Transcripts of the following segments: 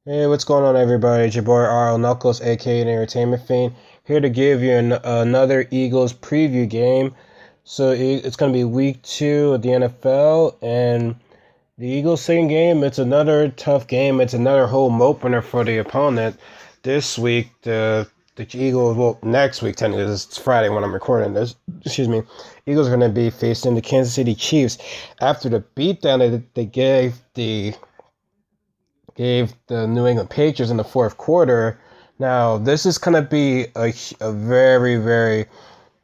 Hey, what's going on, everybody? It's your boy Arl Knuckles, aka an Entertainment Fiend, here to give you another Eagles preview game. It's going to be week 2 of the NFL, and the Eagles' second game. It's another tough game. It's another home opener for the opponent. This week, the Eagles. Well, next week, technically, it's Friday when I'm recording this. Excuse me. Eagles are going to be facing the Kansas City Chiefs after the beatdown that they gave the New England Patriots in the fourth quarter. Now, this is going to be a very, very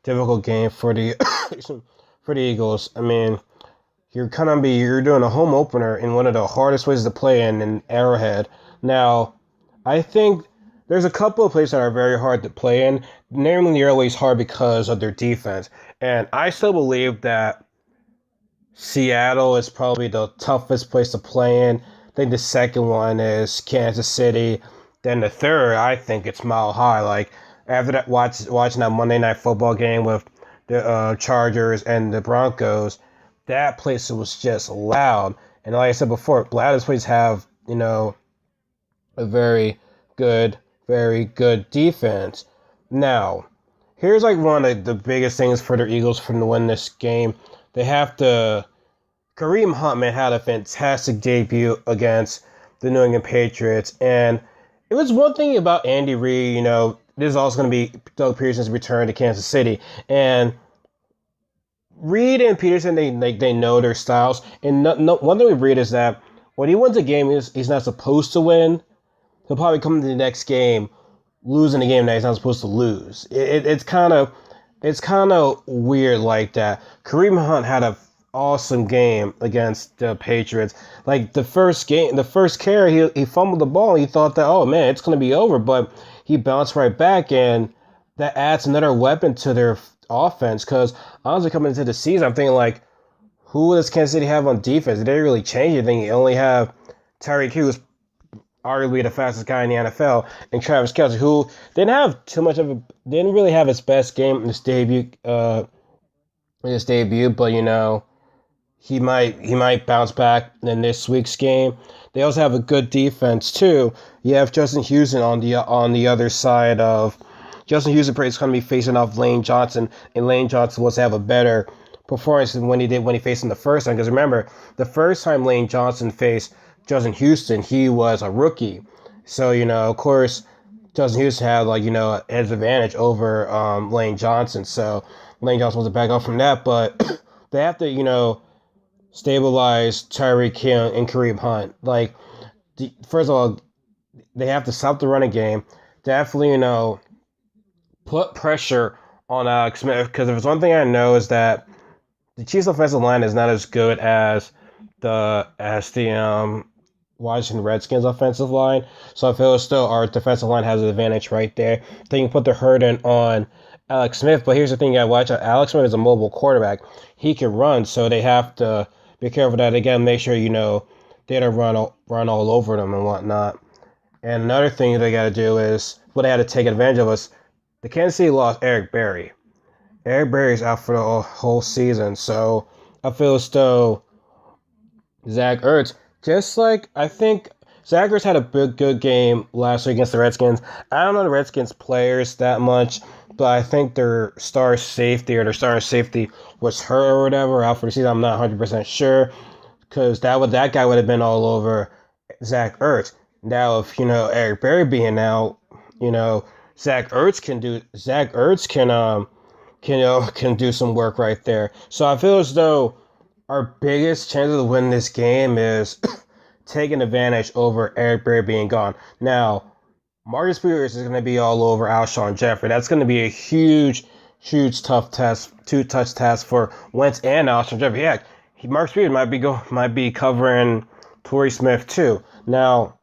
difficult game for the for the Eagles. I mean, you're doing a home opener in one of the hardest places to play in Arrowhead. Now, I think there's a couple of places that are very hard to play in. Namely, they're always hard because of their defense, and I still believe that Seattle is probably the toughest place to play in. I think the second one is Kansas City. Then the third, I think it's Mile High. Like after that, watching that Monday Night Football game with the Chargers and the Broncos, that place was just loud. And like I said before, loudest places have a very good defense. Now, here's like one of the biggest things for the Eagles from to win this game. They have to Kareem Hunt, man, had a fantastic debut against the New England Patriots. And it was one thing about Andy Reid, this is also going to be Doug Peterson's return to Kansas City. And Reid and Peterson, they know their styles. And one thing with Reid is that when he wins a game he's not supposed to win, he'll probably come to the next game losing a game that he's not supposed to lose. It's kind of weird like that. Kareem Hunt had a awesome game against the Patriots. Like the first carry, he fumbled the ball. And he thought that, oh man, it's going to be over, but he bounced right back, and that adds another weapon to their offense. Because honestly, coming into the season, I'm thinking like, who does Kansas City have on defense? Did they really change anything? You only have Tyreek Hill, who's arguably the fastest guy in the NFL, and Travis Kelce, who didn't really have his best game in his debut. But he might bounce back in this week's game. They also have a good defense too. You have Justin Houston on the other side of Justin Houston. Is going to be facing off Lane Johnson, and Lane Johnson was to have a better performance than when he faced him the first time. Because remember, the first time Lane Johnson faced Justin Houston, he was a rookie. So of course, Justin Houston had an edge advantage over Lane Johnson. So Lane Johnson was to back up from that, but they have to stabilize Tyreek Hill and Kareem Hunt. Like, first of all, they have to stop the running game. Definitely, put pressure on Alex Smith, because if there's one thing I know is that the Chiefs' offensive line is not as good as the Washington Redskins offensive line. So I feel as though our defensive line has an advantage right there. They can put the burden on Alex Smith, but here's the thing you gotta watch out. Alex Smith is a mobile quarterback. He can run, so they have to be careful that they gotta make sure, they don't run all over them and whatnot. And another thing they gotta do is what they had to take advantage of was the Kansas City lost Eric Berry. Eric Berry's out for the whole season, so I feel as though Zach Ertz, just like I think Zach Ertz had a good game last week against the Redskins. I don't know the Redskins players that much, but I think their starting safety was hurt or whatever, out for the season. I'm not 100% sure, because that guy would have been all over Zach Ertz. Now, if Eric Berry being out, Zach Ertz can do some work right there. So I feel as though our biggest chance of winning this game is taking advantage over Eric Berry being gone. Now, Marcus Peters is going to be all over Alshon Jeffrey. That's going to be a huge tough test, two-touch task for Wentz and Alshon Jeffrey. Yeah, Marcus Peters might be covering Torrey Smith too. Now,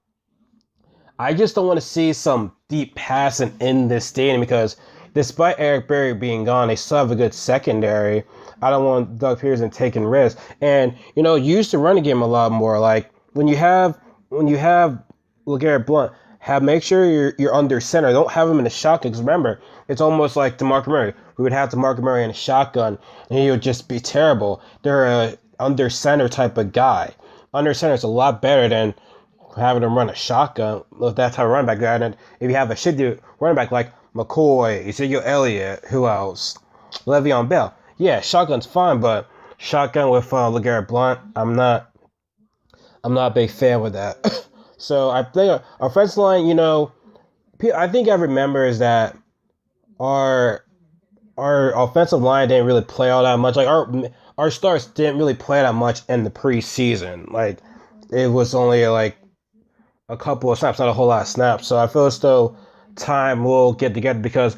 I just don't want to see some deep passing in this stadium, because despite Eric Berry being gone, they still have a good secondary. I don't want Doug Peterson taking risks, and use the running game a lot more. Like when you have LeGarrette Blount, make sure you're under center. Don't have him in a shotgun, because remember, it's almost like DeMarco Murray. We would have DeMarco Murray in a shotgun, and he would just be terrible. They're a under center type of guy. Under center is a lot better than having them run a shotgun with that type of running back. And if you have a shitty running back like McCoy, Ezekiel Elliott, who else? Le'Veon Bell. Yeah, shotgun's fine, but shotgun with LeGarrette Blount, I'm not a big fan with that. So I think our offensive line, I think I remember is that our offensive line didn't really play all that much. Like our stars didn't really play that much in the preseason. Like it was only like a couple of snaps, not a whole lot of snaps. So I feel as though time will get together because,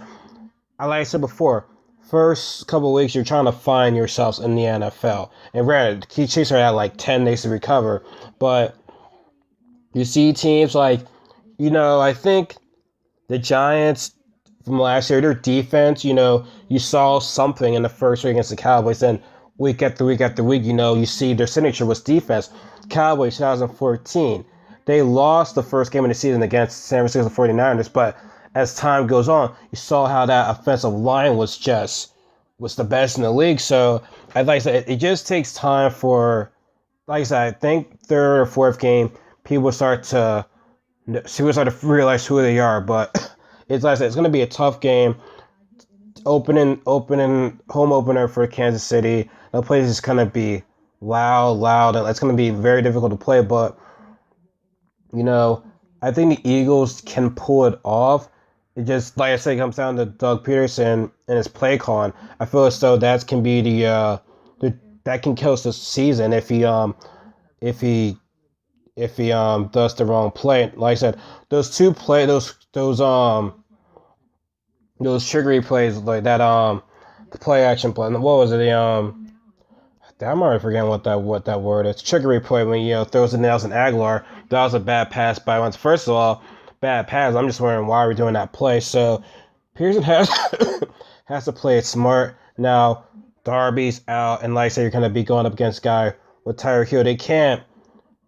like I said before, first couple of weeks you're trying to find yourselves in the NFL. And granted, Chiefs are at like 10 days to recover, but you see teams like, I think the Giants from last year, their defense, you saw something in the first week against the Cowboys. Then week after week after week, you see their signature was defense. Cowboys 2014. They lost the first game of the season against San Francisco 49ers, but as time goes on, you saw how that offensive line was the best in the league. So, like I said, it just takes time for, like I said, I think third or fourth game, people start to realize who they are. But it's like I said, it's going to be a tough game. Opening home opener for Kansas City. The place is going to be loud, and it's going to be very difficult to play. But I think the Eagles can pull it off. It just, like I said, comes down to Doug Peterson and his play calling. I feel as though that can be that can kill us this season if he does the wrong play. Like I said, those sugary plays like that the play action play. What was it? I'm already forgetting what that word is. Trickery play when throws the nails in Aguilar. That was a bad pass by once. First of all, bad pass. I'm just wondering why we're doing that play. So Pearson has has to play it smart. Now Darby's out, and like I said, you're gonna be going up against a guy with Tyreek Hill.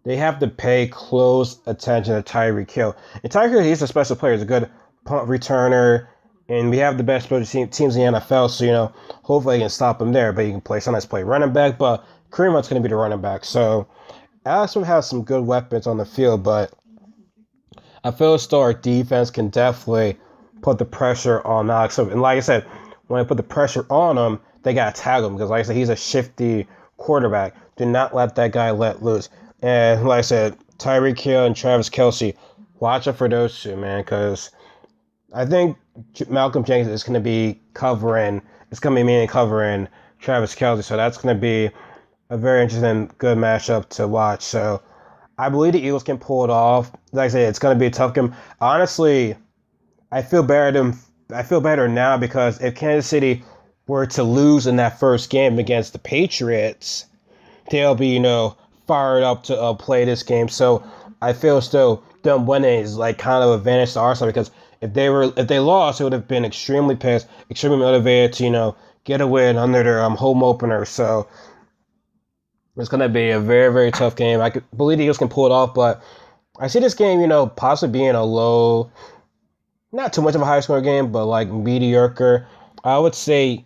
They have to pay close attention to Tyreek Hill. And Tyreek Hill, he's a special player. He's a good punt returner. And we have the best special teams in the NFL, so, hopefully you can stop him there. But you can sometimes play running back, but Kareem Hunt's going to be the running back. So Alex would have some good weapons on the field, but I feel as though our defense can definitely put the pressure on Alex. And like I said, when I put the pressure on him, they got to tag him because, like I said, he's a shifty quarterback. Do not let that guy let loose. And like I said, Tyreek Hill and Travis Kelce, watch out for those two, man, because I think Malcolm Jenkins is going to be covering. It's going to be mainly covering Travis Kelce, so that's going to be a very interesting, good matchup to watch. So I believe the Eagles can pull it off. Like I said, it's going to be a tough game. Honestly, I feel better now because if Kansas City were to lose in that first game against the Patriots, they'll be fired up to play this game. So I feel as though them winning is like kind of advantage to our side because if they lost, it would have been extremely pissed, extremely motivated to get a win under their home opener. So it's going to be a very, very tough game. I believe the Eagles can pull it off, but I see this game possibly being a low, not too much of a high score game, but like mediocre. I would say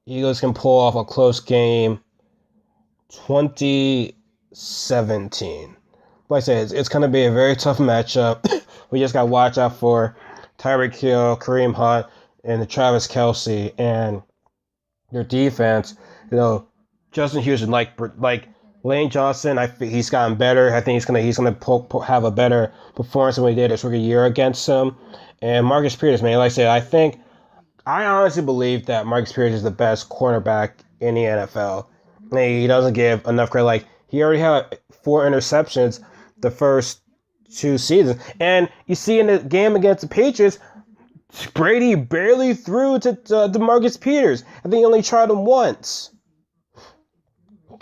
Eagles can pull off a close game, 2017. Like I said, it's going to be a very tough matchup. We just got to watch out for Tyreek Hill, Kareem Hunt, and the Travis Kelce, and their defense. Justin Houston, like Lane Johnson, he's gotten better. I think he's gonna have a better performance than we did his rookie year against him. And Marcus Peters, man, like I said, I honestly believe that Marcus Peters is the best cornerback in the NFL. He doesn't give enough credit. Like he already had 4 interceptions the first 2 seasons. And you see in the game against the Patriots, Brady barely threw to Marcus Peters. I think he only tried him once.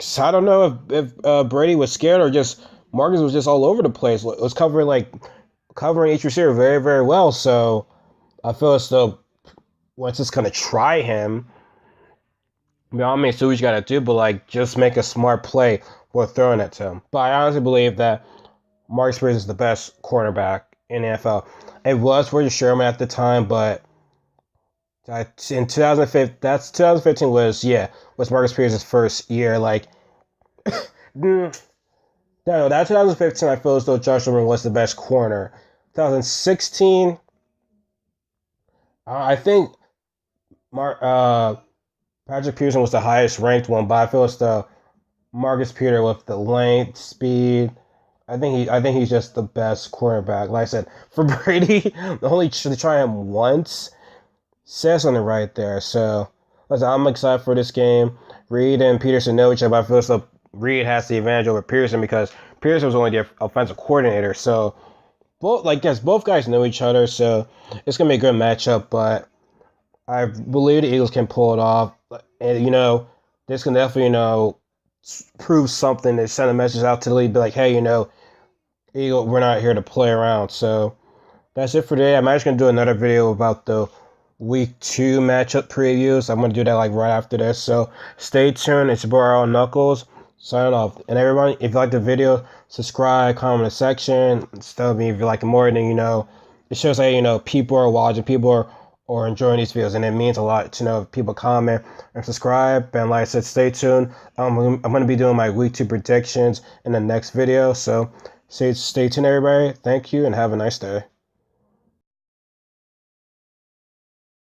So I don't know if Brady was scared or just Marcus was just all over the place. It was covering each receiver very, very well. So I feel as though once it's going to try him, I mean, so what you got to do, but just make a smart play while throwing it to him. But I honestly believe that Marcus Peters is the best cornerback in the NFL. It was Roger Sherman at the time, but in 2015 was Marcus Peters' first year. No, that 2015, I feel as though Josh Norman was the best corner. 2016, I think Patrick Peterson was the highest ranked one, but I feel as though Marcus Peter with the length, speed. I think he's just the best cornerback. Like I said, for Brady, the only to try him once says something right there. So listen, I'm excited for this game. Reed and Peterson know each other, but I feel as though Reed has the advantage over Pearson because Pearson was only the offensive coordinator. So both guys know each other, so it's gonna be a good matchup. But I believe the Eagles can pull it off, and this can definitely prove something. They send a message out to the league, be like, hey, Eagle, we're not here to play around. So that's it for today. I'm actually gonna do another video about the Week 2 matchup previews. I'm gonna do that like right after this. So stay tuned. It's your boy Earl Knuckles signing off. And everyone, if you like the video, subscribe, comment in the section. Tell me if you like it more. Than it shows that people are watching, people are enjoying these videos, and it means a lot to know if people comment and subscribe. And like I said, stay tuned. I'm going to be doing my Week 2 predictions in the next video. So stay tuned, everybody. Thank you, and have a nice day.